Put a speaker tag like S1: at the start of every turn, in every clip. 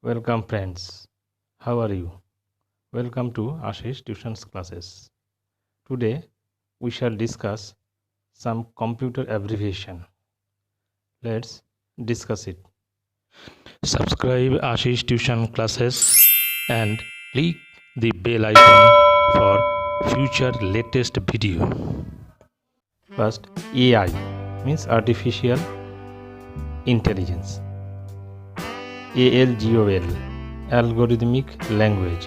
S1: Welcome friends. How are you? Welcome to Ashish Tuitions classes. Today we shall discuss some computer abbreviation. Let's discuss it. Subscribe Ashish Tuition classes and click the bell icon for future latest video. First, AI means artificial intelligence. ALGOL algorithmic language.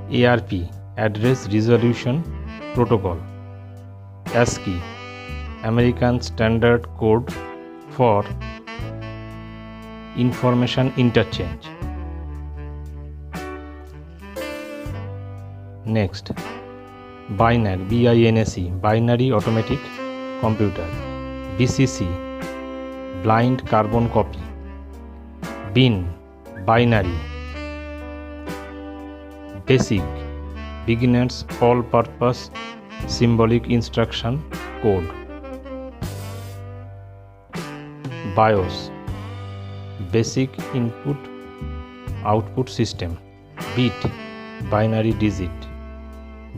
S1: ARP address resolution protocol. ASCII American Standard Code for information interchange. Next, BINAC binary automatic computer. BCC blind carbon copy. BIN binary. BASIC beginners all purpose symbolic instruction code. BIOS basic input output system. BIT binary digit.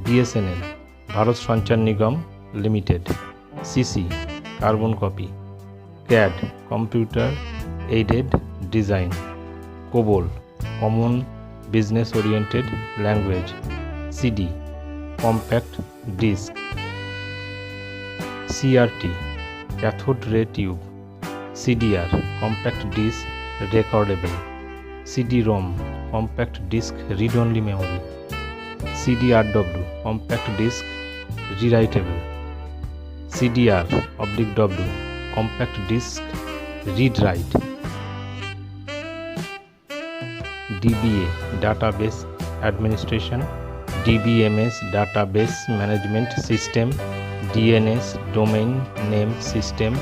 S1: BSNL Bharat Sanchar Nigam Limited. CC carbon copy. CAD computer aided design. COBOL common business oriented language. CD compact disc. CRT cathode ray tube. CDR compact disc recordable. CD-ROM compact disc read-only memory. CDRW compact disc rewritable. CDR/W compact disc read-write. DBA database administration. DBMS database management system. DNS domain name system.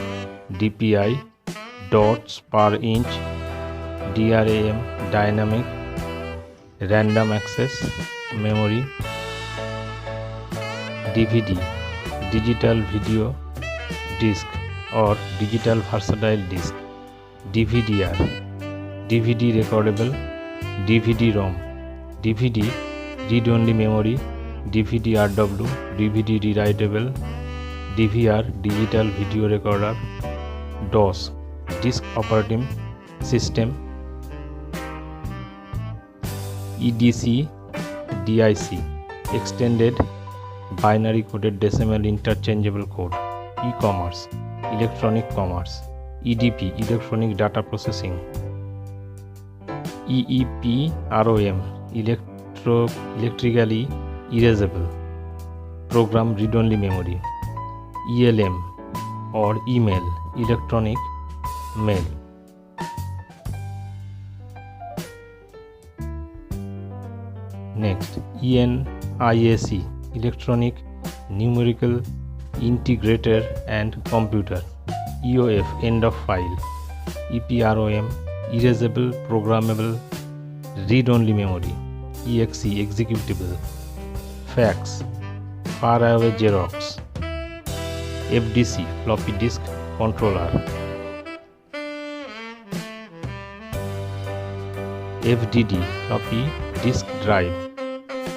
S1: DPI dots per inch. DRAM dynamic random access memory. DVD digital video disc or digital versatile disc. DVDR DVD recordable. DVD-ROM DVD read-only memory. DVD-RW DVD rewritable. DVR digital video recorder. DOS disk operating system. EDC DIC extended binary coded decimal interchangeable code. E-commerce electronic commerce. EDP electronic data processing. EEPROM electrically erasable program read-only memory. ELM or email electronic mail. Next, ENIAC electronic numerical integrator and computer. EOF end of file. EPROM erasable programmable read-only memory. EXE executable. Fax faraway Xerox. FDC floppy disk controller. FDD floppy disk drive.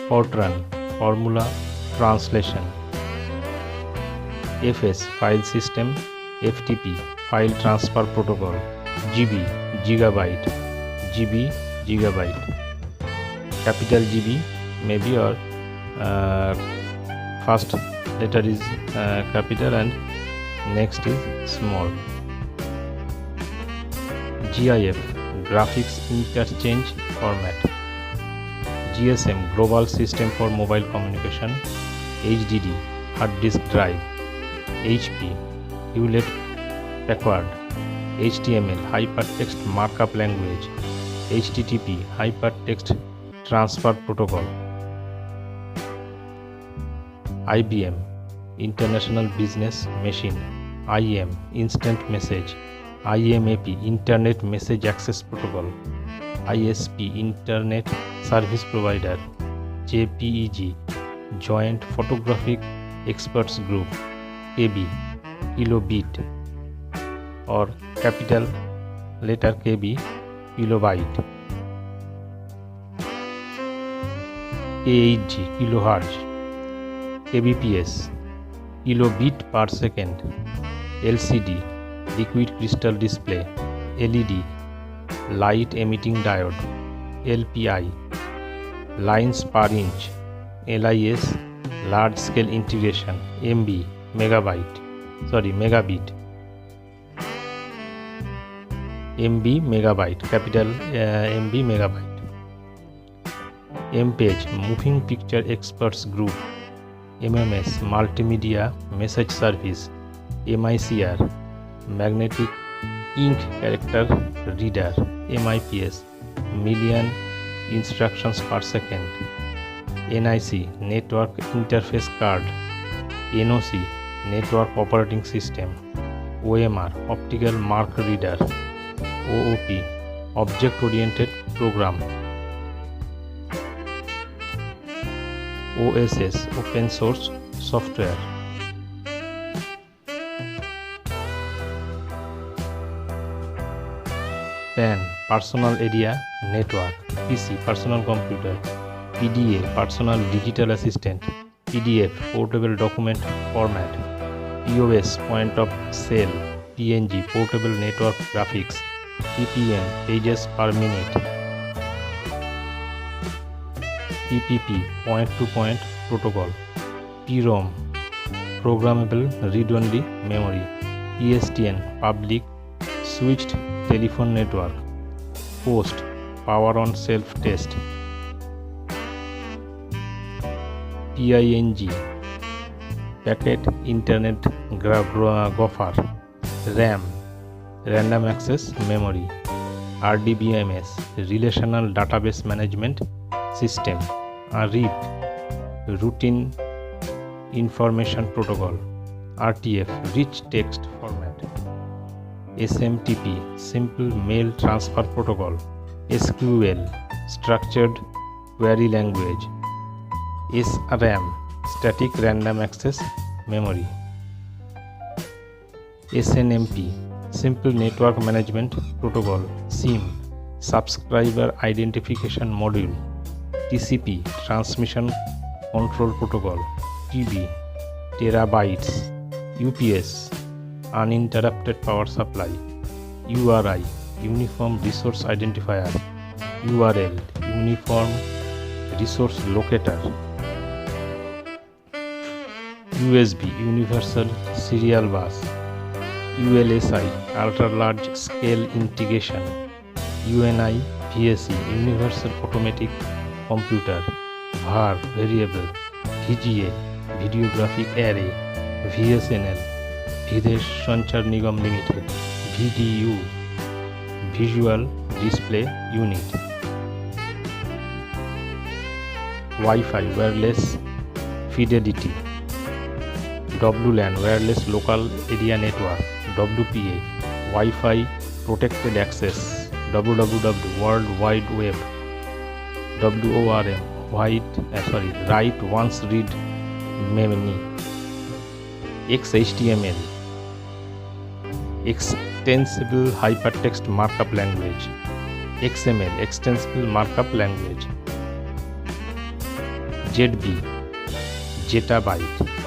S1: Fortran formula translation. FS file system. FTP file transfer protocol. GB gigabyte. GB gigabyte. Capital GB maybe or first letter is capital and next is small. GIF graphics interchange format. GSM global system for mobile communication. HDD hard disk drive. HP Hewlett Packard. HTML hypertext markup language. HTTP hypertext transfer protocol. IBM International Business Machine. IM instant message. IMAP internet message access protocol. ISP internet service provider. JPEG joint photographic experts group. KB kilobit or capital letter KB kilobyte. kHz kilohertz, kbps kilobit per second, LCD liquid crystal display, LED light emitting diode, LPI lines per inch, LIS large scale integration, megabit, capital MB megabyte. MPage moving picture experts group, MMS multimedia message service, MICR magnetic ink character reader, MIPS million instructions per second, NIC network interface card, NOC network operating system, OMR optical mark reader, OOP object oriented program, OSS open source software. PAN personal area network, PC personal computer, PDA personal digital assistant, PDF portable document format, POS point of sale, PNG portable network graphics, PPM pages per minute, PPP point to point protocol, PROM programmable read only memory, PSTN public switched telephone network, POST power on self test, PING packet internet gopher, RAM random access memory, RDBMS relational database management system, RIP routine information protocol, RTF rich text format, SMTP simple mail transfer protocol, SQL structured query language, SRAM static random access memory, SNMP simple network management protocol, SIM subscriber identification module, TCP transmission control protocol, TB terabytes, UPS uninterrupted power supply, URI uniform resource identifier, URL uniform resource locator, USB universal serial bus, ULSI ultra large scale integration, UNI VSE universal automatic computer, VAR variable, VGA videographic array, VSNL Videsh Sanchar Nigam Limited, VDU visual display unit, Wi-Fi wireless fidelity, WLAN wireless local area network, WPA Wi-Fi protected access, WWW World Wide Web, WORM write once read many, XHTML extensible hypertext markup language, XML extensible markup language, ZB zettabyte